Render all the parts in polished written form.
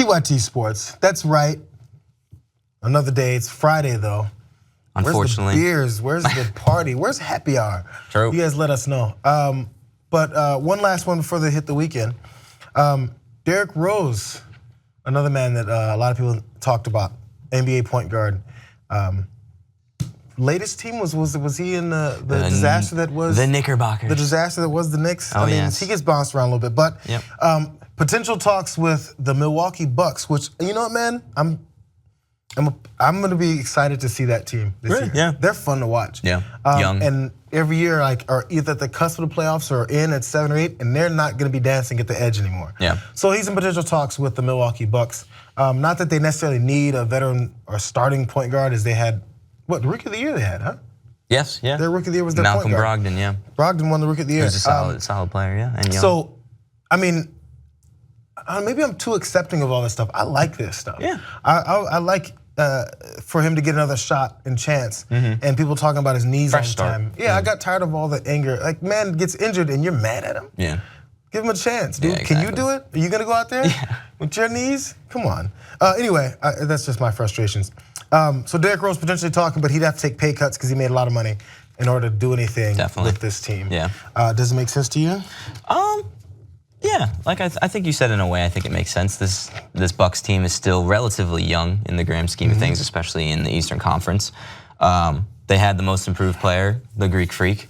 TYT Sports. That's right. Another day. It's Friday though. Unfortunately. Where's the beers? Where's the party? Where's happy hour? True. You guys let us know. But one last one before they hit the weekend. Derrick Rose, another man that a lot of people talked about, NBA point guard. Latest team was he in the disaster that was the Knickerbockers? The disaster that was the Knicks. Oh, I mean, yes. He gets bounced around a little bit, but yep. Potential talks with the Milwaukee Bucks. Which, you know what, man, I'm gonna be excited to see that team this year. Yeah. They're fun to watch. Yeah, young. And every year, like, are either at the cusp of the playoffs or in at 7 or 8, and they're not gonna be dancing at the edge anymore. Yeah. So he's in potential talks with the Milwaukee Bucks. Not that they necessarily need a veteran or starting point guard, as they had, what, the Rookie of the Year they had, huh? Yes, yeah. Their Rookie of the Year was their Malcolm point guard. Brogdon, yeah. Brogdon won the Rookie of the Year. He was a solid player, yeah, and young. So, I mean, maybe I'm too accepting of all this stuff. I like this stuff. Yeah. I like for him to get another shot and chance, and people talking about his knees Fresh all the start. time. Yeah, I got tired of all the anger. Like, man gets injured and you're mad at him? Yeah. Give him a chance, dude. Yeah, exactly. Can you do it? Are you gonna go out there with your knees? Come on. Anyway, that's just my frustrations. So Derrick Rose potentially talking, but he'd have to take pay cuts because he made a lot of money in order to do anything with this team. Yeah. Does it make sense to you? Yeah, like I think you said in a way, I think it makes sense. This Bucks team is still relatively young in the grand scheme of things, especially in the Eastern Conference. They had the most improved player, the Greek Freak.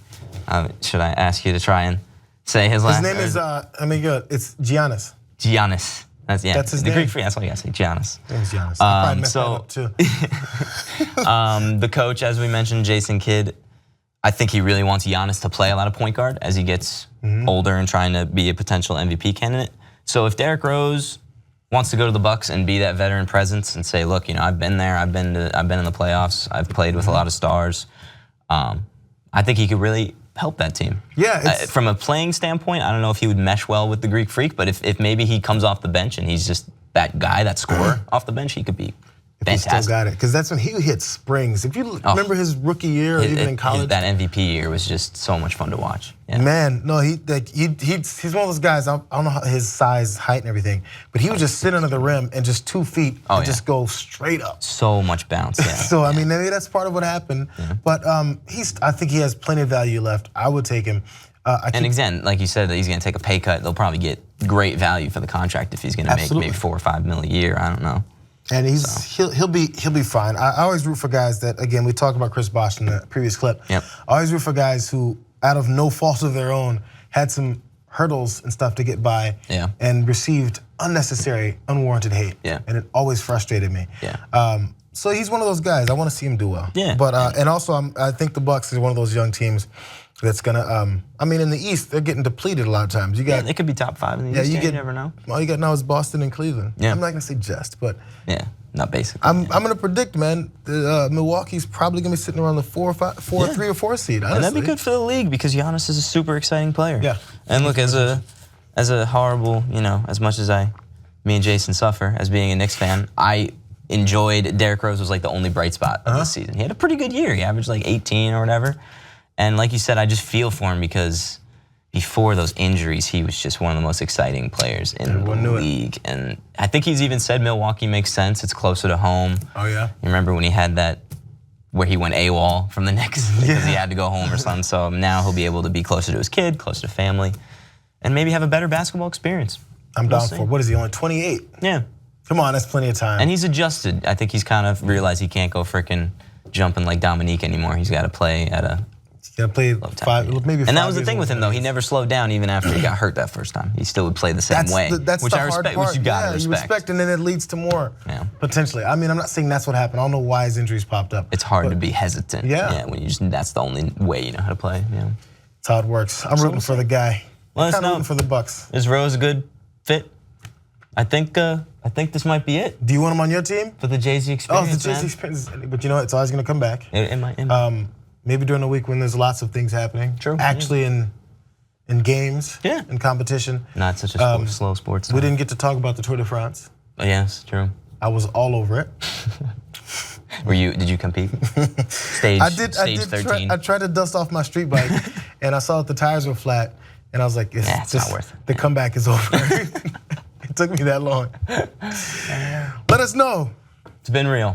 Should I ask you to try and say his last name? His name is, it's Giannis. Giannis. That's his the name? Greek Freak, that's all you gotta say, Giannis. Name's Giannis. I probably messed that up too. The coach, as we mentioned, Jason Kidd, I think he really wants Giannis to play a lot of point guard as he gets older and trying to be a potential MVP candidate. So if Derrick Rose wants to go to the Bucks and be that veteran presence and say, look, you know, I've been there, I've been in the playoffs, I've played with a lot of stars. I think he could really help that team. Yeah. From a playing standpoint, I don't know if he would mesh well with the Greek Freak, but if maybe he comes off the bench and he's just that guy, that scorer off the bench, he could be fantastic. He still got it, because that's when he hit springs. If you remember his rookie year, or even in college, that MVP year was just so much fun to watch. Yeah. Man, no, he's one of those guys. I don't know his size, height, and everything, but he would just sit under the rim and just 2 feet and just go straight up. So much bounce. Yeah. So I mean, maybe that's part of what happened. Yeah. But I think he has plenty of value left. I would take him. And again, like you said, that he's going to take a pay cut. They'll probably get great value for the contract if he's going to make maybe $4 or $5 million a year. I don't know. And he'll be fine. I always root for guys that, again, we talked about Chris Bosh in the previous clip. Yep. I always root for guys who, out of no fault of their own, had some hurdles and stuff to get by, and received unnecessary, unwarranted hate. Yeah. And it always frustrated me. Yeah. So he's one of those guys. I want to see him do well. Yeah. But and also I think the Bucks is one of those young teams that's gonna. I mean, in the East, they're getting depleted a lot of times. You got they could be top 5 in the East. You never know. All you got now is Boston and Cleveland. Yeah. I'm not gonna say just, but not basically. I'm gonna predict, man. Milwaukee's probably gonna be sitting around the 3 or 4 seed. Honestly. And that'd be good for the league because Giannis is a super exciting player. Yeah. And look, as a horrible, you know, as much as me and Jason suffer as being a Knicks fan, I enjoyed Derrick Rose was like the only bright spot of the season. He had a pretty good year. He averaged like 18 or whatever. And like you said, I just feel for him because before those injuries, he was just one of the most exciting players in the league. And I think he's even said Milwaukee makes sense. It's closer to home. Oh, yeah? You remember when he had that, where he went AWOL from the Knicks because he had to go home or something. So now he'll be able to be closer to his kid, closer to family, and maybe have a better basketball experience. I'm down for it. What is he, only 28? Yeah. Come on, that's plenty of time. And he's adjusted. I think he's kind of realized he can't go freaking jumping like Dominique anymore. He's got to play at a maybe 5 And that was the thing with him, though. He never slowed down even after he got hurt that first time. He still would play the same way, which I respect, which you gotta respect. You respect, and then it leads to more, potentially. I mean, I'm not saying that's what happened. I don't know why his injuries popped up. It's hard to be hesitant. Yeah. When that's the only way you know how to play. Yeah. That's how it works. I'm rooting for the guy. Let us know. Rooting for the Bucks. Is Rose a good fit? I think this might be it. Do you want him on your team? For the Jay-Z experience, the Jay-Z experience. But you know, it's always gonna come back. It might. Maybe during the week when there's lots of things happening. True. Actually, in games. Yeah. In competition. Not such a slow sports. We didn't get to talk about the Tour de France. Oh, yes, true. I was all over it. Did you compete? Stage 13. I tried to dust off my street bike, and I saw that the tires were flat, and I was like, it's not worth it. The comeback is over. It took me that long. Let us know. It's been real.